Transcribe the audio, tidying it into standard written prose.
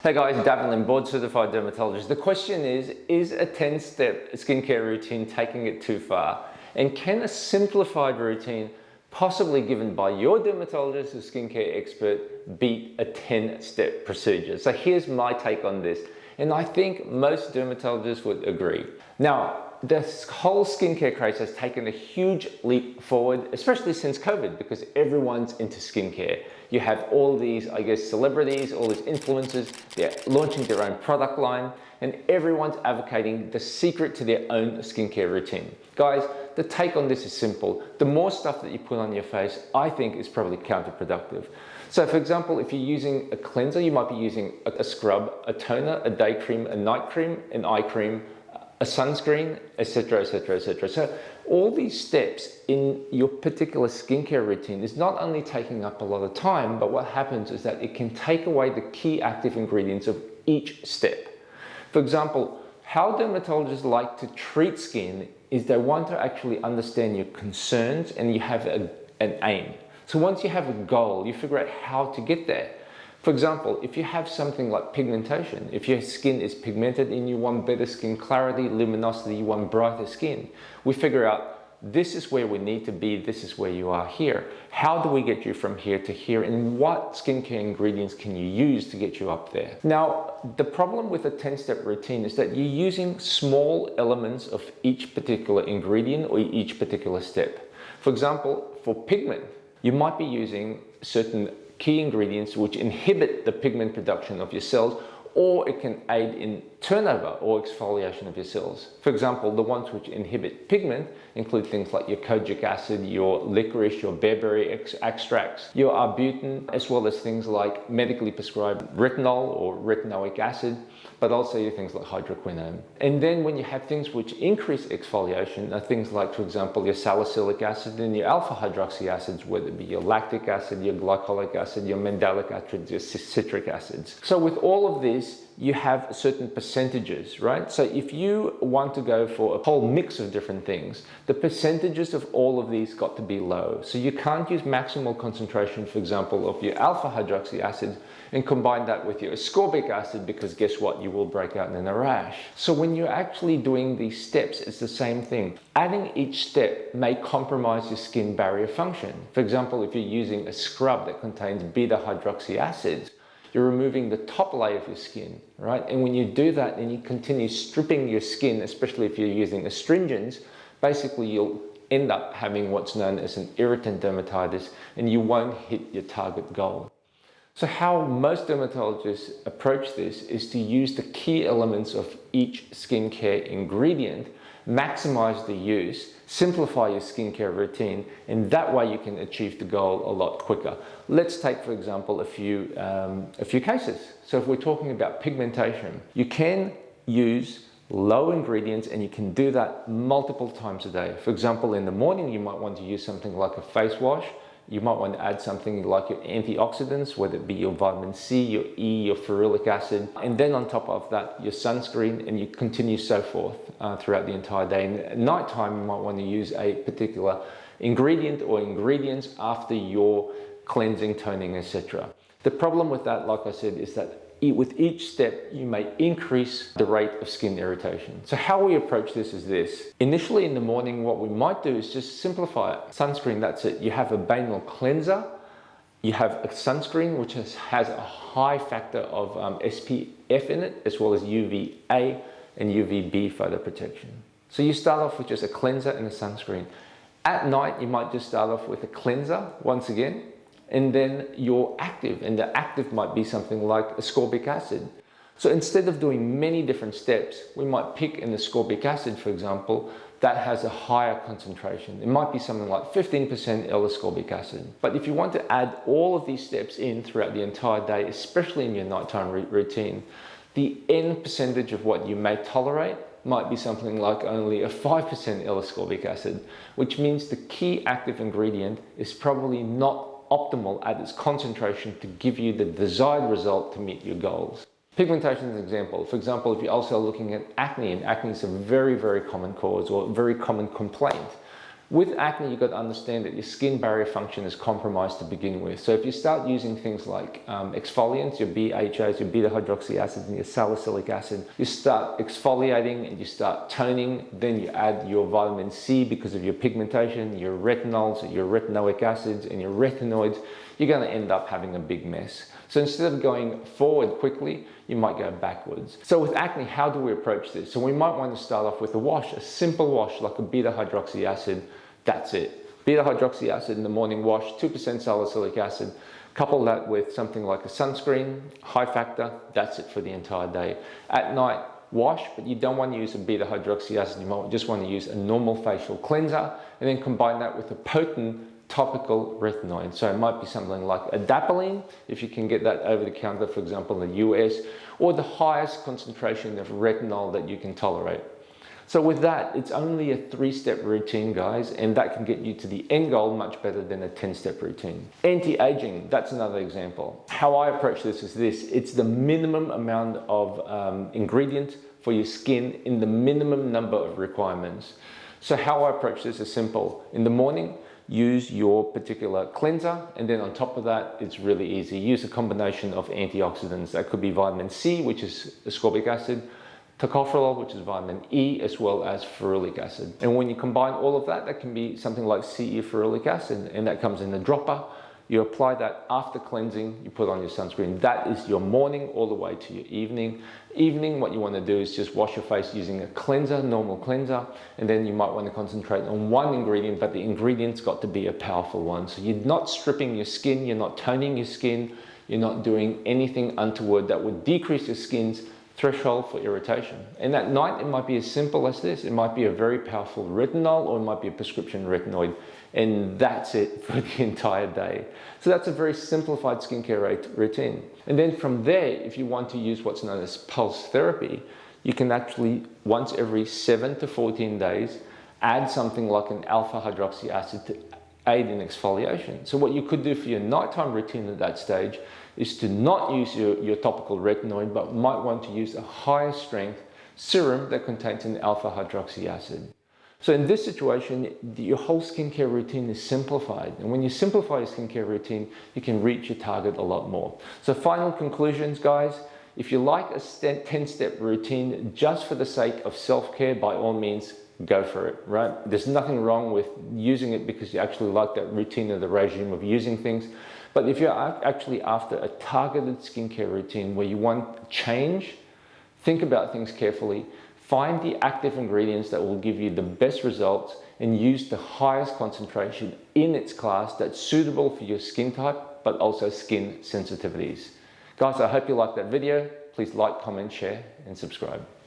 Hey guys, Davin, board certified dermatologist. The question is a 10-step skincare routine taking it too far? And can a simplified routine, possibly given by your dermatologist or skincare expert, beat a 10-step procedure? So here's my take on this. And I think most dermatologists would agree. Now, this whole skincare craze has taken a huge leap forward, especially since COVID, because everyone's into skincare. You have all these, celebrities, all these influencers, they're launching their own product line, and everyone's advocating the secret to their own skincare routine. Guys, the take on this is simple. The more stuff that you put on your face, I think is probably counterproductive. So for example, if you're using a cleanser, you might be using a scrub, a toner, a day cream, a night cream, an eye cream, a sunscreen, etc., etc., etc. So all these steps in your particular skincare routine is not only taking up a lot of time, but what happens is that it can take away the key active ingredients of each step. For example, how dermatologists like to treat skin is they want to actually understand your concerns and you have an aim. So once you have a goal, you figure out how to get there. For example, if you have something like pigmentation, if your skin is pigmented and you want better skin clarity, luminosity, you want brighter skin, we figure out this is where we need to be, this is where you are here. How do we get you from here to here, and what skincare ingredients can you use to get you up there? Now, the problem with a 10-step routine is that you're using small elements of each particular ingredient or each particular step. For example, for pigment, you might be using certain key ingredients which inhibit the pigment production of your cells, or it can aid in turnover or exfoliation of your cells. For example, the ones which inhibit pigment include things like your kojic acid, your licorice, your bearberry extracts, your arbutin, as well as things like medically prescribed retinol or retinoic acid, but also your things like hydroquinone. And then when you have things which increase exfoliation are things like, for example, your salicylic acid and your alpha hydroxy acids, whether it be your lactic acid, your glycolic acid, your mandelic acid, your citric acids. So with all of this, you have certain percentages, right? So if you want to go for a whole mix of different things, the percentages of all of these got to be low. So you can't use maximal concentration, for example, of your alpha hydroxy acid and combine that with your ascorbic acid, because guess what? You will break out in a rash. So when you're actually doing these steps, it's the same thing. Adding each step may compromise your skin barrier function. For example, if you're using a scrub that contains beta hydroxy acids, you're removing the top layer of your skin, right? And when you do that and you continue stripping your skin, especially if you're using astringents, basically you'll end up having what's known as an irritant dermatitis, and you won't hit your target goal. So how most dermatologists approach this is to use the key elements of each skincare ingredient, maximize the use, simplify your skincare routine, and that way you can achieve the goal a lot quicker. Let's take, for example, a few cases. So if we're talking about pigmentation, you can use low ingredients and you can do that multiple times a day. For example, in the morning, you might want to use something like a face wash. You might want to add something like your antioxidants, whether it be your vitamin C, your E, your ferulic acid, and then on top of that, your sunscreen, and you continue so forth throughout the entire day. And at nighttime, you might want to use a particular ingredient or ingredients after your cleansing, toning, etc. The problem with that, like I said, is that with each step, you may increase the rate of skin irritation. So how we approach this is this. Initially in the morning, what we might do is just simplify it. Sunscreen, that's it. You have a banal cleanser. You have a sunscreen, which has a high factor of SPF in it, as well as UVA and UVB photo protection. So you start off with just a cleanser and a sunscreen. At night, you might just start off with a cleanser, once again, and then your active, and the active might be something like ascorbic acid. So instead of doing many different steps, we might pick an ascorbic acid, for example, that has a higher concentration. It might be something like 15% L-ascorbic acid. But if you want to add all of these steps in throughout the entire day, especially in your nighttime routine, the N percentage of what you may tolerate might be something like only a 5% L-ascorbic acid, which means the key active ingredient is probably not optimal at its concentration to give you the desired result to meet your goals. Pigmentation is an example. For example, if you're also looking at acne, and acne is a very, very common cause or very common complaint, With acne, you've got to understand that your skin barrier function is compromised to begin with. So if you start using things like exfoliants, your BHAs, your beta-hydroxy acid, and your salicylic acid, you start exfoliating and you start toning, then you add your vitamin C because of your pigmentation, your retinols, your retinoic acids, and your retinoids, you're going to end up having a big mess. So instead of going forward quickly, you might go backwards. So with acne, how do we approach this? So we might want to start off with a wash, a simple wash like a beta-hydroxy acid. That's it. Beta-hydroxy acid in the morning wash, 2% salicylic acid. Couple that with something like a sunscreen, high factor, that's it for the entire day. At night, wash, but you don't want to use a beta-hydroxy acid. You might just want to use a normal facial cleanser and then combine that with a potent topical retinoid. So it might be something like adapalene, if you can get that over the counter, for example, in the US, or the highest concentration of retinol that you can tolerate. So with that, it's only a 3-step routine, guys, and that can get you to the end goal much better than a 10-step routine. Anti-aging, that's another example. How I approach this is this: it's the minimum amount of ingredient for your skin in the minimum number of requirements. So how I approach this is simple. In the morning, use your particular cleanser, and then on top of that, it's really easy. Use a combination of antioxidants. That could be vitamin C, which is ascorbic acid, tocopherol, which is vitamin E, as well as ferulic acid. And when you combine all of that, that can be something like CE ferulic acid, and that comes in a dropper. You apply that after cleansing, you put on your sunscreen. That is your morning all the way to your evening. Evening, what you want to do is just wash your face using a cleanser, normal cleanser, and then you might want to concentrate on one ingredient, but the ingredient's got to be a powerful one. So you're not stripping your skin, you're not toning your skin, you're not doing anything untoward that would decrease your skin's threshold for irritation. And at night, it might be as simple as this. It might be a very powerful retinol, or it might be a prescription retinoid, and that's it for the entire day. So that's a very simplified skincare routine. And then from there, if you want to use what's known as pulse therapy, you can actually, once every 7 to 14 days, add something like an alpha hydroxy acid to aid in exfoliation. So what you could do for your nighttime routine at that stage is to not use your topical retinoid, but might want to use a higher strength serum that contains an alpha hydroxy acid. So in this situation, your whole skincare routine is simplified. And when you simplify your skincare routine, you can reach your target a lot more. So final conclusions, guys. If you like a 10-step routine just for the sake of self-care, by all means, go for it, right? There's nothing wrong with using it because you actually like that routine or the regime of using things. But if you're actually after a targeted skincare routine where you want change, think about things carefully. Find the active ingredients that will give you the best results and use the highest concentration in its class that's suitable for your skin type, but also skin sensitivities. Guys, I hope you liked that video. Please like, comment, share, and subscribe.